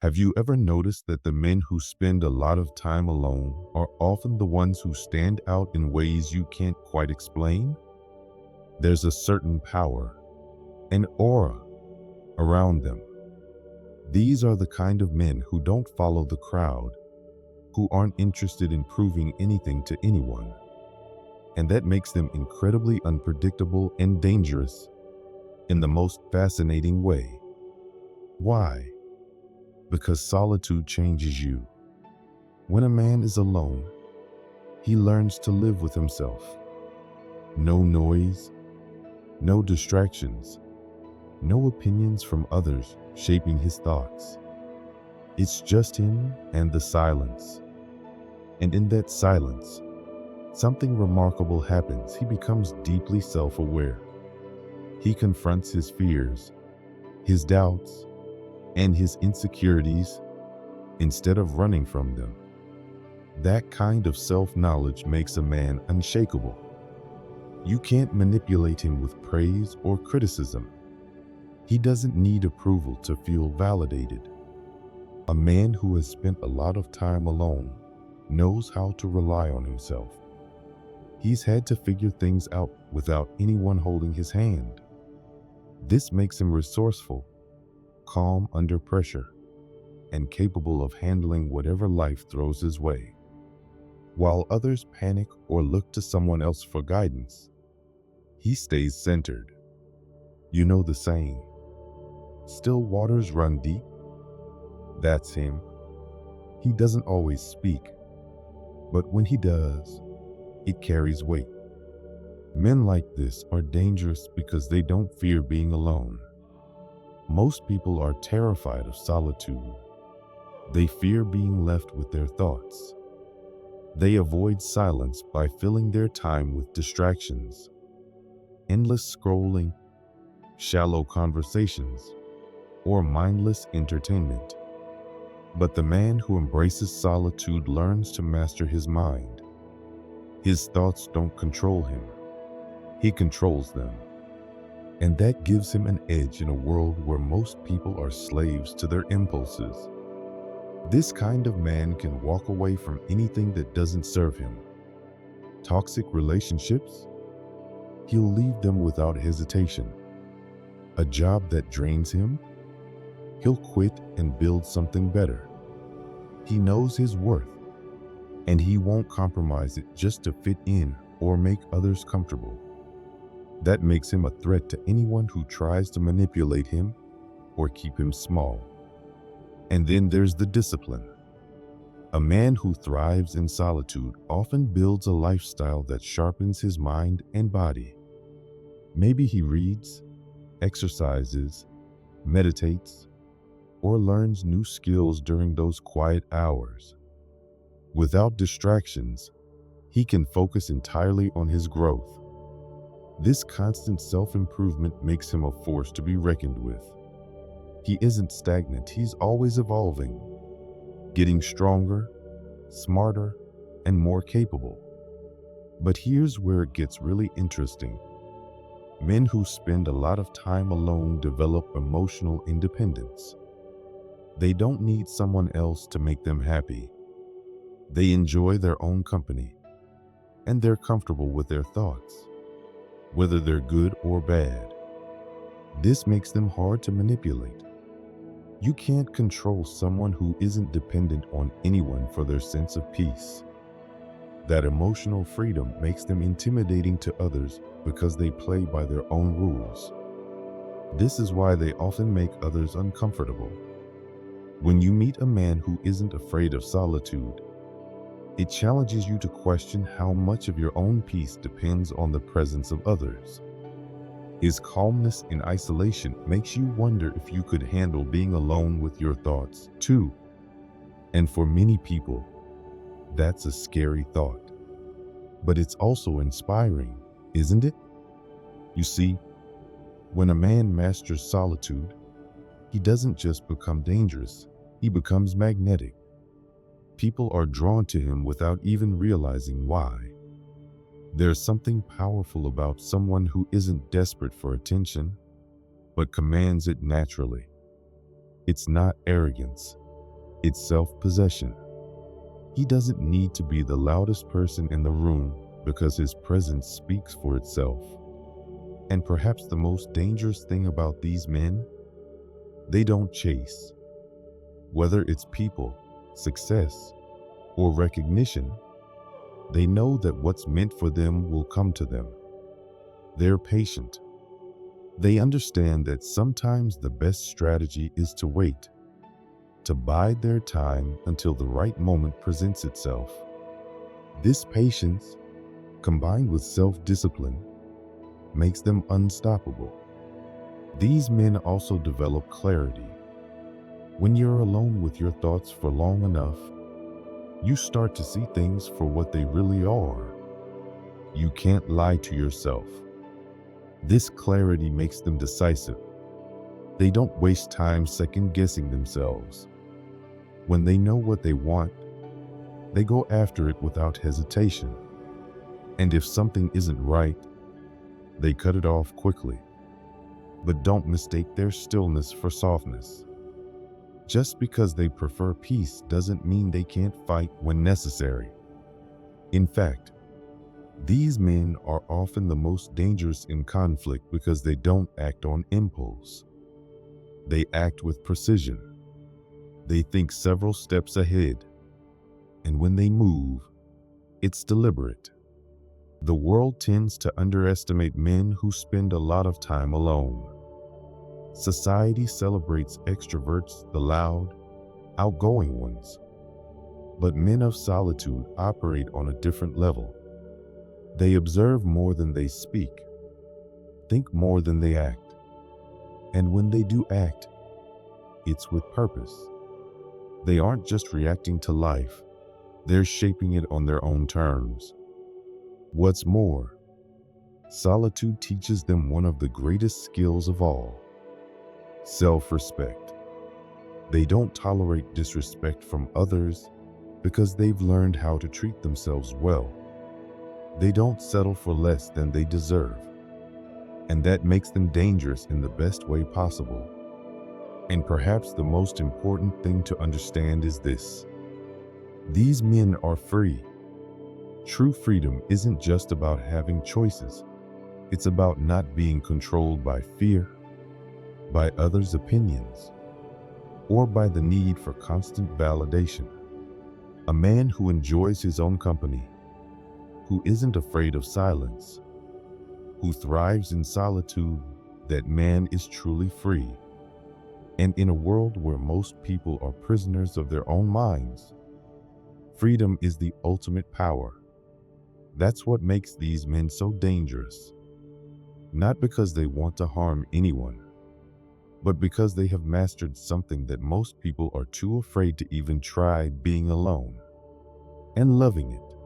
Have you ever noticed that the men who spend a lot of time alone are often the ones who stand out in ways you can't quite explain? There's a certain power, an aura around them. These are the kind of men who don't follow the crowd, who aren't interested in proving anything to anyone. And that makes them incredibly unpredictable and dangerous in the most fascinating way. Why? Because solitude changes you. When a man is alone, he learns to live with himself. No noise, no distractions, no opinions from others shaping his thoughts. It's just him and the silence. And in that silence, something remarkable happens. He becomes deeply self-aware. He confronts his fears, his doubts, and his insecurities instead of running from them. That kind of self-knowledge makes a man unshakable. You can't manipulate him with praise or criticism. He doesn't need approval to feel validated. A man who has spent a lot of time alone knows how to rely on himself. He's had to figure things out without anyone holding his hand. This makes him resourceful, calm under pressure, and capable of handling whatever life throws his way. While others panic or look to someone else for guidance, he stays centered. You know the saying, "Still waters run deep." That's him. He doesn't always speak, but when he does, it carries weight. Men like this are dangerous because they don't fear being alone. Most people are terrified of solitude. They fear being left with their thoughts. They avoid silence by filling their time with distractions, endless scrolling, shallow conversations, or mindless entertainment. But the man who embraces solitude learns to master his mind. His thoughts don't control him. He controls them. And that gives him an edge in a world where most people are slaves to their impulses. This kind of man can walk away from anything that doesn't serve him. Toxic relationships? He'll leave them without hesitation. A job that drains him? He'll quit and build something better. He knows his worth, and he won't compromise it just to fit in or make others comfortable. That makes him a threat to anyone who tries to manipulate him or keep him small. And then there's the discipline. A man who thrives in solitude often builds a lifestyle that sharpens his mind and body. Maybe he reads, exercises, meditates, or learns new skills during those quiet hours. Without distractions, he can focus entirely on his growth. This constant self-improvement makes him a force to be reckoned with. He isn't stagnant, he's always evolving, getting stronger, smarter, and more capable. But here's where it gets really interesting. Men who spend a lot of time alone develop emotional independence. They don't need someone else to make them happy. They enjoy their own company, and they're comfortable with their thoughts, whether they're good or bad. This makes them hard to manipulate. You can't control someone who isn't dependent on anyone for their sense of peace. That emotional freedom makes them intimidating to others because they play by their own rules. This is why they often make others uncomfortable. When you meet a man who isn't afraid of solitude, it challenges you to question how much of your own peace depends on the presence of others. His calmness in isolation makes you wonder if you could handle being alone with your thoughts, too. And for many people, that's a scary thought. But it's also inspiring, isn't it? You see, when a man masters solitude, he doesn't just become dangerous, he becomes magnetic. People are drawn to him without even realizing why. There's something powerful about someone who isn't desperate for attention, but commands it naturally. It's not arrogance, It's self-possession. He doesn't need to be the loudest person in the room because his presence speaks for itself. And perhaps the most dangerous thing about these men, they don't chase. Whether it's people, success, or recognition, they know that what's meant for them will come to them. They're patient. They understand that sometimes the best strategy is to wait, to bide their time until the right moment presents itself. This patience, combined with self-discipline, makes them unstoppable. These men also develop clarity. When you're alone with your thoughts for long enough, you start to see things for what they really are. You can't lie to yourself. This clarity makes them decisive. They don't waste time second-guessing themselves. When they know what they want, they go after it without hesitation. And if something isn't right, they cut it off quickly. But don't mistake their stillness for softness. Just because they prefer peace doesn't mean they can't fight when necessary. In fact, these men are often the most dangerous in conflict because they don't act on impulse. They act with precision. They think several steps ahead. And when they move, it's deliberate. The world tends to underestimate men who spend a lot of time alone. Society celebrates extroverts, the loud, outgoing ones. But men of solitude operate on a different level. They observe more than they speak, think more than they act. And when they do act, it's with purpose. They aren't just reacting to life, they're shaping it on their own terms. What's more, solitude teaches them one of the greatest skills of all: self-respect. They don't tolerate disrespect from others because they've learned how to treat themselves well. They don't settle for less than they deserve, and that makes them dangerous in the best way possible. And perhaps the most important thing to understand is this: these men are free. True freedom isn't just about having choices. It's about not being controlled by fear, by others' opinions, or by the need for constant validation. A man who enjoys his own company, who isn't afraid of silence, who thrives in solitude, that man is truly free. And in a world where most people are prisoners of their own minds, freedom is the ultimate power. That's what makes these men so dangerous. Not because they want to harm anyone, but because they have mastered something that most people are too afraid to even try: being alone and loving it.